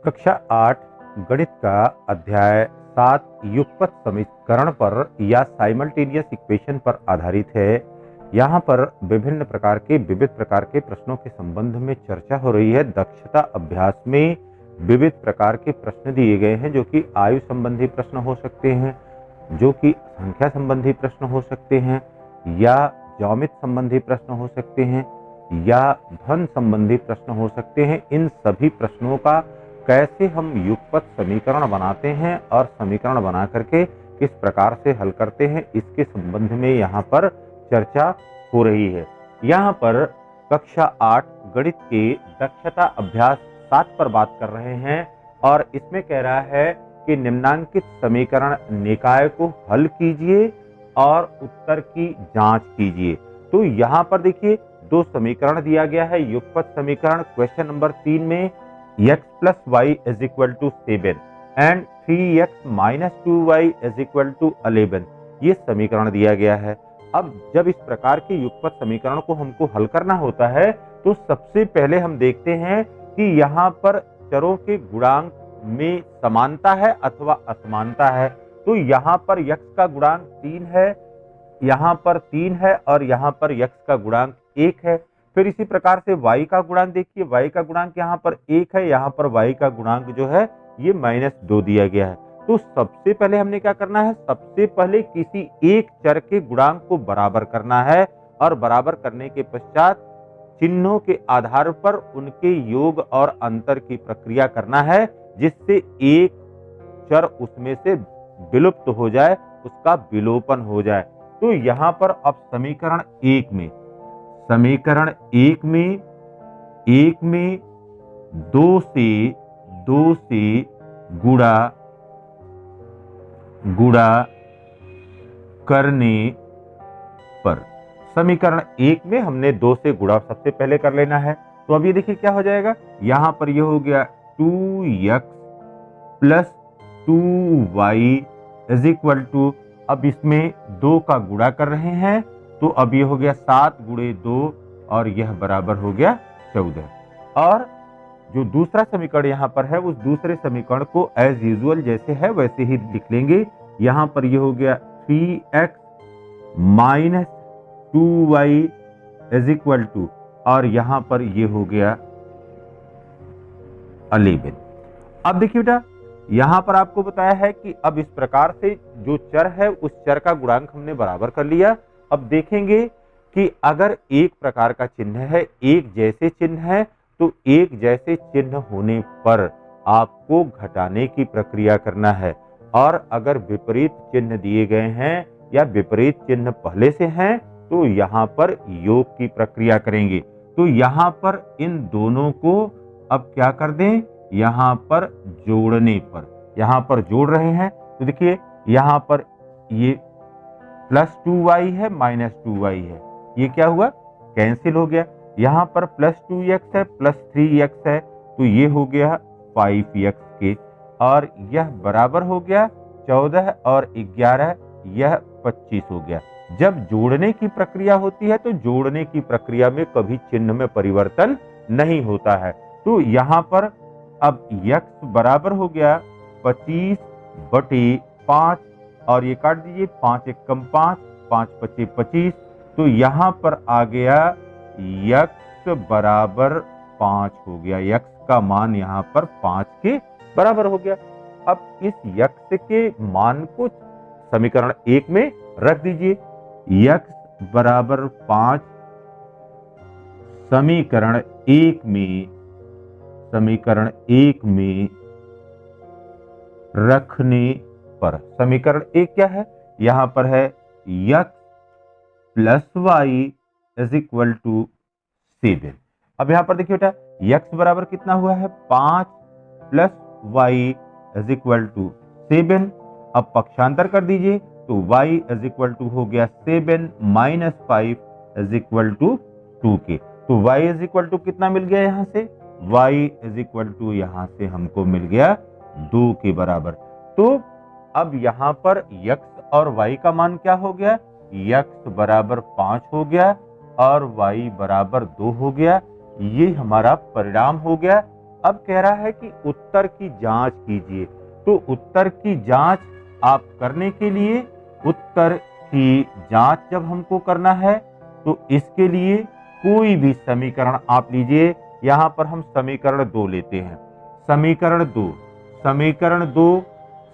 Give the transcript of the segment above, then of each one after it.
कक्षा 8 गणित का अध्याय 7 युगपत समीकरण पर या साइमल्टेनियस इक्वेशन पर आधारित है। यहाँ पर विभिन्न प्रकार के विविध प्रकार के प्रश्नों के संबंध में चर्चा हो रही है। दक्षता अभ्यास में विविध प्रकार के प्रश्न दिए गए हैं, जो कि आयु संबंधी प्रश्न हो सकते हैं, जो कि संख्या संबंधी प्रश्न हो सकते हैं, या ज्यामिति संबंधी प्रश्न हो सकते हैं, या धन संबंधी प्रश्न हो सकते हैं। इन सभी प्रश्नों का कैसे हम युगपत समीकरण बनाते हैं और समीकरण बना करके किस प्रकार से हल करते हैं, इसके संबंध में यहाँ पर चर्चा हो रही है। यहाँ पर कक्षा 8 गणित के दक्षता अभ्यास 7 पर बात कर रहे हैं और इसमें कह रहा है कि निम्नांकित समीकरण निकाय को हल कीजिए और उत्तर की जांच कीजिए। तो यहाँ पर देखिए दो समीकरण दिया गया है। युगपत समीकरण क्वेश्चन नंबर 3 में x plus y is equal to 7 and 3x minus 2y is equal to 11, ये समीकरण दिया गया है। अब जब इस प्रकार के युगपत समीकरण को हमको हल करना होता है तो सबसे पहले हम देखते हैं कि यहाँ पर चरों के गुणांक में समानता है अथवा असमानता है। तो यहाँ पर x का गुणांक 3 है, यहाँ पर 3 है और यहाँ पर x का गुणांक 1 है। फिर इसी प्रकार से y का गुणांक देखिए, y का गुणांक यहाँ पर 1 है, यहाँ पर y का गुणांक जो है ये -2 दिया गया है। तो सबसे पहले हमने क्या करना है, सबसे पहले किसी एक चर के गुणांक को बराबर करना है और बराबर करने के पश्चात चिन्हों के आधार पर उनके योग और अंतर की प्रक्रिया करना है, जिससे एक चर उसमें से विलुप्त हो जाए, उसका विलोपन हो जाए। तो यहाँ पर अब समीकरण 1 में 2 से गुणा करने पर, समीकरण 1 में हमने 2 से गुणा सबसे पहले कर लेना है। तो अब ये देखिए क्या हो जाएगा, यहां पर ये हो गया 2x plus 2y is equal to, अब इसमें 2 का गुणा कर रहे हैं तो अब ये हो गया 7 गुणे 2 और यह बराबर हो गया 14। और जो दूसरा समीकरण यहाँ पर है उस दूसरे समीकरण को एज यूजुअल जैसे है वैसे ही लिख लेंगे। यहाँ पर ये हो गया 3x minus 2y is equal to, और यहाँ पर ये हो गया 11। अब देखिए बेटा, यहाँ पर आपको बताया है कि अब इस प्रकार से जो चर है उस चर का गुणांक हमने बराबर कर लिया। अब देखेंगे कि अगर एक प्रकार का चिन्ह है, एक जैसे चिन्ह है, तो एक जैसे चिन्ह होने पर आपको घटाने की प्रक्रिया करना है, और अगर विपरीत चिन्ह दिए गए हैं या विपरीत चिन्ह पहले से हैं तो यहाँ पर योग की प्रक्रिया करेंगे। तो यहाँ पर इन दोनों को अब क्या कर दें, यहाँ पर जोड़ने पर, यहाँ पर जोड़ रहे हैं तो देखिए यहाँ पर ये प्लस 2y है माइनस 2y है, ये क्या हुआ, कैंसिल हो गया। यहाँ पर प्लस 2x है प्लस 3x है तो ये हो गया 5x के, और यह बराबर हो गया 14 और 11, यह 25 हो गया। जब जोड़ने की प्रक्रिया होती है तो जोड़ने की प्रक्रिया में कभी चिन्ह में परिवर्तन नहीं होता है। तो यहाँ पर अब x बराबर हो गया 25/5, और ये काट दीजिए, 5 × 1 = 5, 5 × 5 = 25। तो यहाँ पर आ गया x बराबर 5 हो गया, x का मान यहाँ पर 5 के बराबर हो गया। अब इस x के मान को समीकरण 1 में रख दीजिए, x बराबर 5 समीकरण 1 में रखने पर, समीकरण 1 क्या है, यहां पर है x plus y is equal to 7। अब यहां पर देखिए बेटा, x बराबर कितना हुआ है, 5 plus y is equal to 7। अब पक्षांतर कर दीजिए तो y इज इक्वल टू हो गया 7 माइनस 5 इज इक्वल टू 2 के। तो y इज इक्वल टू कितना मिल गया, यहां से y इज इक्वल टू यहां से हमको मिल गया 2 के बराबर। तो अब यहाँ पर x और y का मान क्या हो गया, x बराबर 5 हो गया और y बराबर 2 हो गया। ये हमारा परिणाम हो गया। अब कह रहा है कि उत्तर की जांच कीजिए। तो उत्तर की जांच आप करने के लिए, उत्तर की जांच जब हमको करना है तो इसके लिए कोई भी समीकरण आप लीजिए। यहां पर हम समीकरण 2 लेते हैं। समीकरण 2,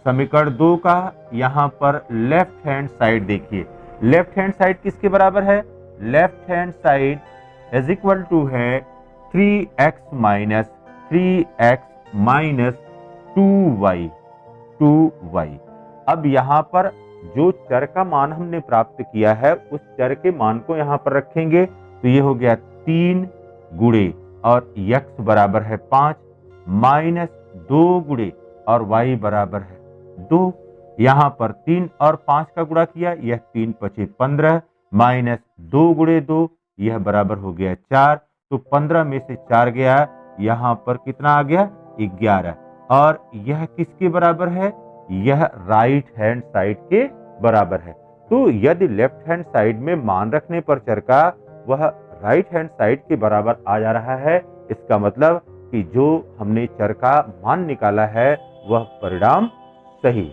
समीकरण 2 का यहां पर लेफ्ट हैंड साइड देखिए। लेफ्ट हैंड साइड किसके बराबर है? Left hand side is equal to है 3x माइनस 2y। अब यहां पर जो चर का मान हमने प्राप्त किया है उस चर के मान को यहां पर रखेंगे। तो ये हो गया 3 गुणे और x बराबर है 5 माइनस 2 गुणे और y बराबर है 2। यहां पर 3 और 5 का गुणा किया, यह 3 पचे 15 माइनस 2 गुणे 2, यह बराबर हो गया 4। तो 15 में से 4 गया, यहां पर कितना आ गया? 11। और यह किसके बराबर है? यह राइट हैंड साइड के बराबर है। तो यदि लेफ्ट हैंड साइड में मान रखने पर चर का वह राइट हैंड साइड के बराबर आ जा रहा है, इसका मतलब कि जो हमने चर का मान निकाला है वह परिणाम सही है।